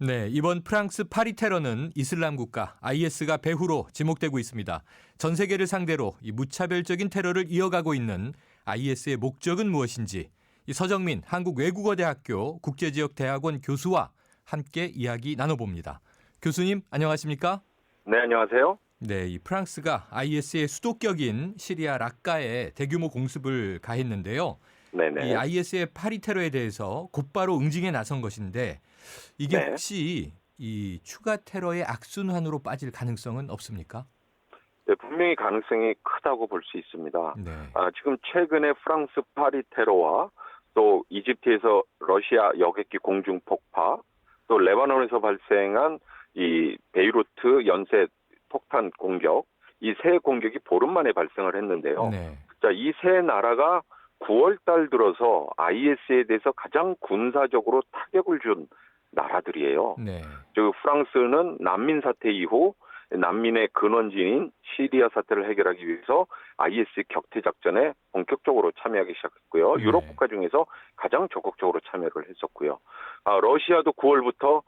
네, 이번 프랑스 파리 테러는 이슬람 국가 IS가 배후로 지목되고 있습니다. 전 세계를 상대로 이 무차별적인 테러를 이어가고 있는 IS의 목적은 무엇인지 이 서정민 한국외국어대학교 국제지역대학원 교수와 함께 이야기 나눠봅니다. 교수님 안녕하십니까? 네, 안녕하세요. 네, 이 프랑스가 IS의 수도격인 시리아 락카에 대규모 공습을 가했는데요. 이 네네. IS의 파리 테러에 대해서 곧바로 응징에 나선 것인데 이게 네. 혹시 이 추가 테러의 악순환으로 빠질 가능성은 없습니까? 네, 분명히 가능성이 크다고 볼 수 있습니다. 네. 지금 최근에 프랑스 파리 테러와 또 이집트에서 러시아 여객기 공중 폭파, 또 레바논에서 발생한 이 베이루트 연쇄 폭탄 공격, 이 세 공격이 보름 만에 발생을 했는데요. 네. 자, 이 세 나라가 9월 달 들어서 IS에 대해서 가장 군사적으로 타격을 준 나라들이에요. 네. 즉 프랑스는 난민 사태 이후 난민의 근원지인 시리아 사태를 해결하기 위해서 IS 격퇴 작전에 본격적으로 참여하기 시작했고요. 네. 유럽 국가 중에서 가장 적극적으로 참여를 했었고요. 러시아도 9월부터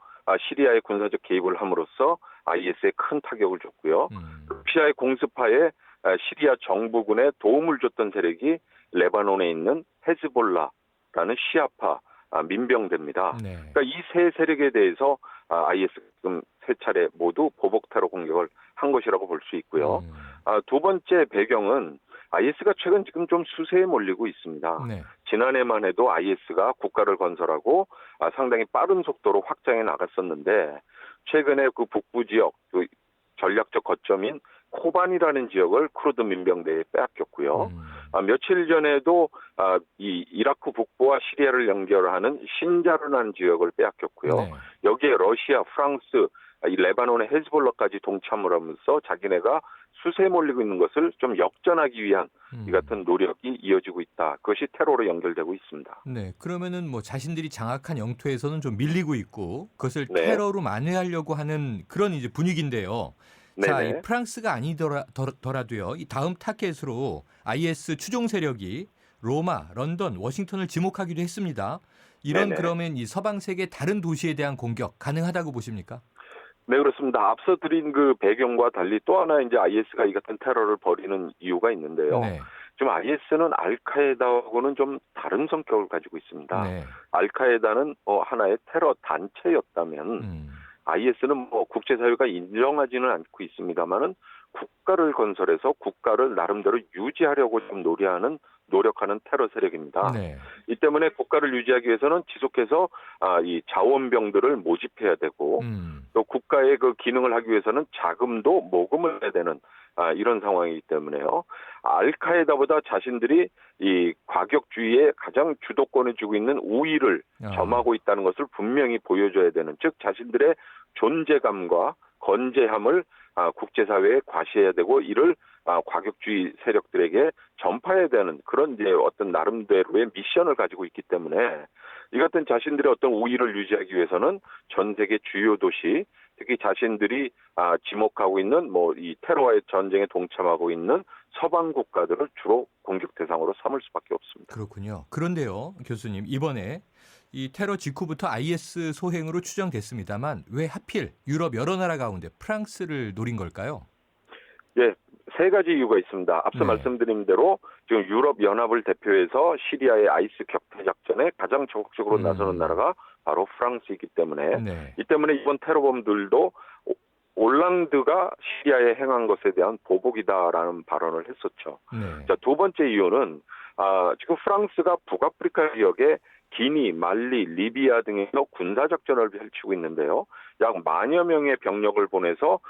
시리아의 군사적 개입을 함으로써 IS에 큰 타격을 줬고요. 러시아의 공습하에 시리아 정부군에 도움을 줬던 세력이 레바논에 있는 헤즈볼라라는 시아파 민병대입니다. 네. 그러니까 이 세 세력에 대해서 IS 지금 세 차례 모두 보복 테러 공격을 한 것이라고 볼 수 있고요. 두 번째 배경은 IS가 최근 지금 좀 수세에 몰리고 있습니다. 네. 지난해만 해도 IS가 국가를 건설하고 상당히 빠른 속도로 확장해 나갔었는데 최근에 그 북부 지역 그 전략적 거점인 코반이라는 지역을 쿠르드 민병대에 빼앗겼고요. 며칠 전에도 이 이라크 북부와 시리아를 연결하는 신자르라는 지역을 빼앗겼고요. 네. 여기에 러시아, 프랑스, 이 레바논의 헤즈볼라까지 동참을 하면서 자기네가 수세에 몰리고 있는 것을 좀 역전하기 위한 이 같은 노력이 이어지고 있다. 그것이 테러로 연결되고 있습니다. 네. 그러면은 뭐 자신들이 장악한 영토에서는 좀 밀리고 있고 그것을 네. 테러로 만회하려고 하는 그런 이제 분위기인데요. 자, 이 네네. 프랑스가 아니더라도요. 이 다음 타겟으로 IS 추종 세력이 로마, 런던, 워싱턴을 지목하기도 했습니다. 이런 네네. 그러면 이 서방 세계 다른 도시에 대한 공격 가능하다고 보십니까? 네, 그렇습니다. 앞서 드린 그 배경과 달리 또 하나 이제 IS가 이 같은 테러를 벌이는 이유가 있는데요. 네. 지금 IS는 알카에다하고는 좀 다른 성격을 가지고 있습니다. 네. 알카에다는 하나의 테러 단체였다면 IS는 뭐 국제사회가 인정하지는 않고 있습니다만은 국가를 건설해서 국가를 나름대로 유지하려고 좀 노력하는 테러 세력입니다. 네. 이 때문에 국가를 유지하기 위해서는 지속해서 이 자원병들을 모집해야 되고 또 국가의 그 기능을 하기 위해서는 자금도 모금을 해야 되는 이런 상황이기 때문에요. 알카에다보다 자신들이 이 과격주의에 가장 주도권을 쥐고 있는 우위를 점하고 있다는 것을 분명히 보여줘야 되는, 즉 자신들의 존재감과 건재함을 국제사회에 과시해야 되고 이를 과격주의 세력들에게 전파해야 되는 그런 이제 어떤 나름대로의 미션을 가지고 있기 때문에 이 같은 자신들의 어떤 우위를 유지하기 위해서는 전 세계 주요 도시, 특히 자신들이 지목하고 있는 뭐 이 테러와의 전쟁에 동참하고 있는 서방 국가들을 주로 공격 대상으로 삼을 수밖에 없습니다. 그렇군요. 그런데요, 교수님, 이번에 이 테러 직후부터 IS 소행으로 추정됐습니다만 왜 하필 유럽 여러 나라 가운데 프랑스를 노린 걸까요? 예, 세 가지 이유가 있습니다. 앞서 네. 말씀드린 대로 지금 유럽 연합을 대표해서 시리아의 IS 격퇴 작전에 가장 적극적으로 나서는 나라가 바로 프랑스이기 때문에 네. 이 때문에 이번 테러범들도 올랑드가 시리아에 행한 것에 대한 보복이다라는 발언을 했었죠. 네. 자, 두 번째 이유는 지금 프랑스가 북아프리카 지역에 기니, 말리, 리비아 등에서 군사작전을 펼치고 있는데요. 약 10,000여 명의 병력을 보내서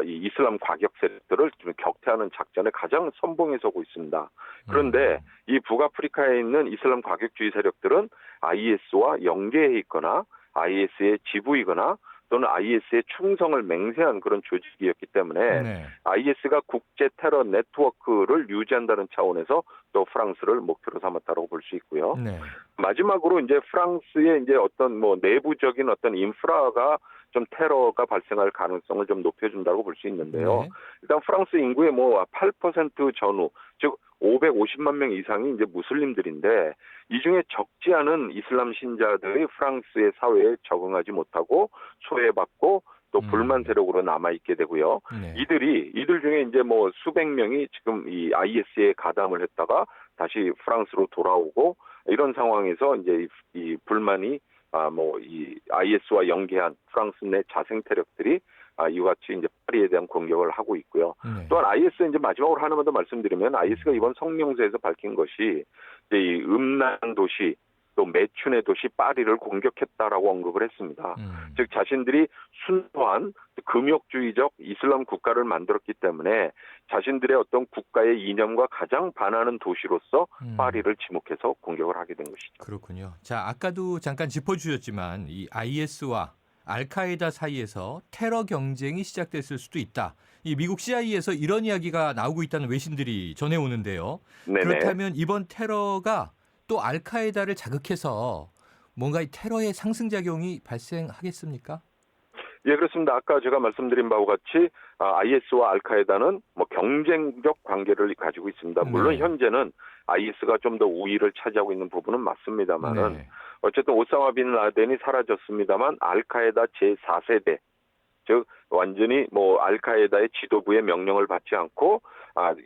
이 이슬람 과격 세력들을 좀 격퇴하는 작전에 가장 선봉에 서고 있습니다. 그런데 이 북아프리카에 있는 이슬람 과격주의 세력들은 IS와 연계해 있거나 IS의 지부이거나 또는 IS의 충성을 맹세한 그런 조직이었기 때문에 네. IS가 국제 테러 네트워크를 유지한다는 차원에서 또 프랑스를 목표로 삼았다고 볼 수 있고요. 네. 마지막으로 이제 프랑스의 이제 어떤 뭐 내부적인 어떤 인프라가 좀 테러가 발생할 가능성을 좀 높여준다고 볼 수 있는데요. 네. 일단 프랑스 인구의 뭐 8% 전후, 즉 550만 명 이상이 이제 무슬림들인데 이 중에 적지 않은 이슬람 신자들이 프랑스의 사회에 적응하지 못하고 소외받고 또 불만 세력으로 남아 있게 되고요. 네. 이들 중에 이제 뭐 수백 명이 지금 이 IS에 가담을 했다가 다시 프랑스로 돌아오고 이런 상황에서 이제 이 불만이 이 IS와 연계한 프랑스 내 자생 세력들이 이와 같이 이제 파리에 대한 공격을 하고 있고요. 네. 또한 IS 이제 마지막으로 하나만 더 말씀드리면 IS가 이번 성명서에서 밝힌 것이 이제 이 음란 도시 또 매춘의 도시 파리를 공격했다라고 언급을 했습니다. 즉 자신들이 순수한 금욕주의적 이슬람 국가를 만들었기 때문에 자신들의 어떤 국가의 이념과 가장 반하는 도시로서 파리를 지목해서 공격을 하게 된 것이죠. 그렇군요. 자, 아까도 잠깐 짚어주셨지만 이 IS와 알카에다 사이에서 테러 경쟁이 시작됐을 수도 있다. 이 미국 CIA에서 이런 이야기가 나오고 있다는 외신들이 전해오는데요. 네네. 그렇다면 이번 테러가 또 알카에다를 자극해서 뭔가 이 테러의 상승작용이 발생하겠습니까? 예, 그렇습니다. 아까 제가 말씀드린 바와 같이 IS와 알카에다는 뭐 경쟁적 관계를 가지고 있습니다. 물론 네. 현재는 IS가 좀 더 우위를 차지하고 있는 부분은 맞습니다만은 네. 어쨌든 오사마 빈 라덴이 사라졌습니다만 알카에다 제4세대 즉 완전히 뭐 알카에다의 지도부의 명령을 받지 않고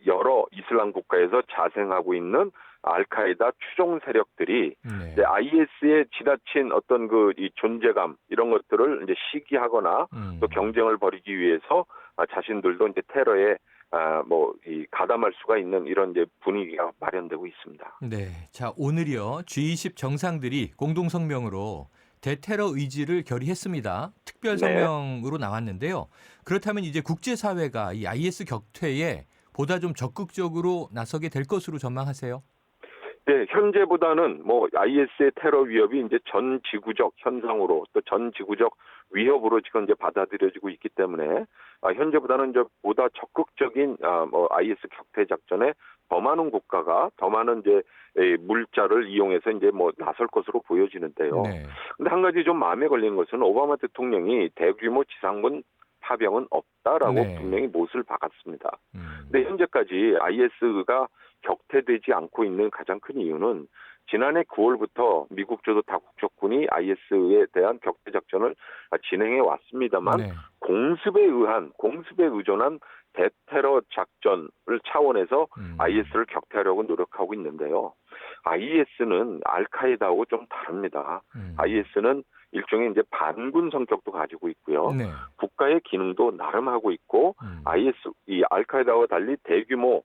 여러 이슬람 국가에서 자생하고 있는 알카에다 추종 세력들이 네. 이제 IS의 지나친 어떤 이 존재감 이런 것들을 이제 시기하거나 또 경쟁을 벌이기 위해서 자신들도 이제 테러에 가담할 수가 있는 이런 이제 분위기가 마련되고 있습니다. 네. 자, 오늘이요. G20 정상들이 공동 성명으로 대테러 의지를 결의했습니다. 특별 성명으로 나왔는데요. 그렇다면 이제 국제사회가 이 IS 격퇴에 보다 좀 적극적으로 나서게 될 것으로 전망하세요? 네, 현재보다는 뭐 IS의 테러 위협이 이제 전 지구적 현상으로 또 전 지구적 위협으로 지금 이제 받아들여지고 있기 때문에 현재보다는 이제 보다 적극적인 IS 격퇴 작전에 더 많은 국가가 더 많은 이제 물자를 이용해서 이제 나설 것으로 보여지는데요. 네. 근데 한 가지 좀 마음에 걸리는 것은 오바마 대통령이 대규모 지상군 파병은 없다라고 네. 분명히 못을 박았습니다. 근데 현재까지 IS가 격퇴되지 않고 있는 가장 큰 이유는 지난해 9월부터 미국 주도 다국적군이 IS에 대한 격퇴 작전을 진행해 왔습니다만 네. 공습에 의존한 대테러 작전을 차원에서 IS를 격퇴하려고 노력하고 있는데요. IS는 알카에다하고 좀 다릅니다. IS는 일종의 이제 반군 성격도 가지고 있고요. 네. 국가의 기능도 나름 하고 있고 이 알카에다와 달리 대규모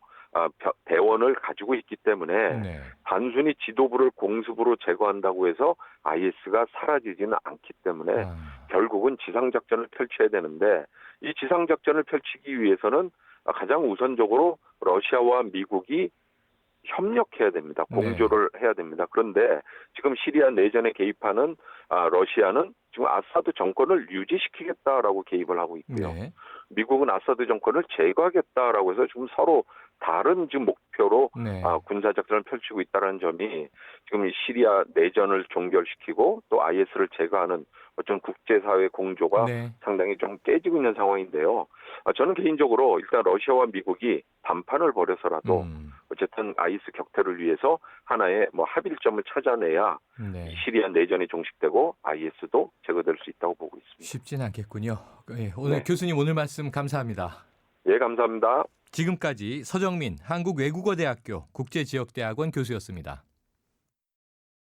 대원을 가지고 있기 때문에 네. 단순히 지도부를 공습으로 제거한다고 해서 IS가 사라지지는 않기 때문에 결국은 지상작전을 펼쳐야 되는데 이 지상작전을 펼치기 위해서는 가장 우선적으로 러시아와 미국이 협력해야 됩니다. 공조를 해야 됩니다. 그런데 지금 시리아 내전에 개입하는 러시아는 지금 아사드 정권을 유지시키겠다라고 개입을 하고 있고요. 네. 미국은 아사드 정권을 제거하겠다라고 해서 지금 서로 다른 지금 목표로 네. 군사작전을 펼치고 있다는 점이 지금 이 시리아 내전을 종결시키고 또 IS를 제거하는 어떤 국제사회 공조가 네. 상당히 좀 깨지고 있는 상황인데요. 저는 개인적으로 일단 러시아와 미국이 담판을 벌여서라도 어쨌든 IS 격퇴를 위해서 하나의 합일점을 찾아내야 네. 시리아 내전이 종식되고 IS도 제거될 수 있다고 보고 있습니다. 쉽진 않겠군요. 네, 오늘 네. 교수님 오늘 말씀 감사합니다. 예, 감사합니다. 지금까지 서정민 한국외국어대학교 국제지역대학원 교수였습니다.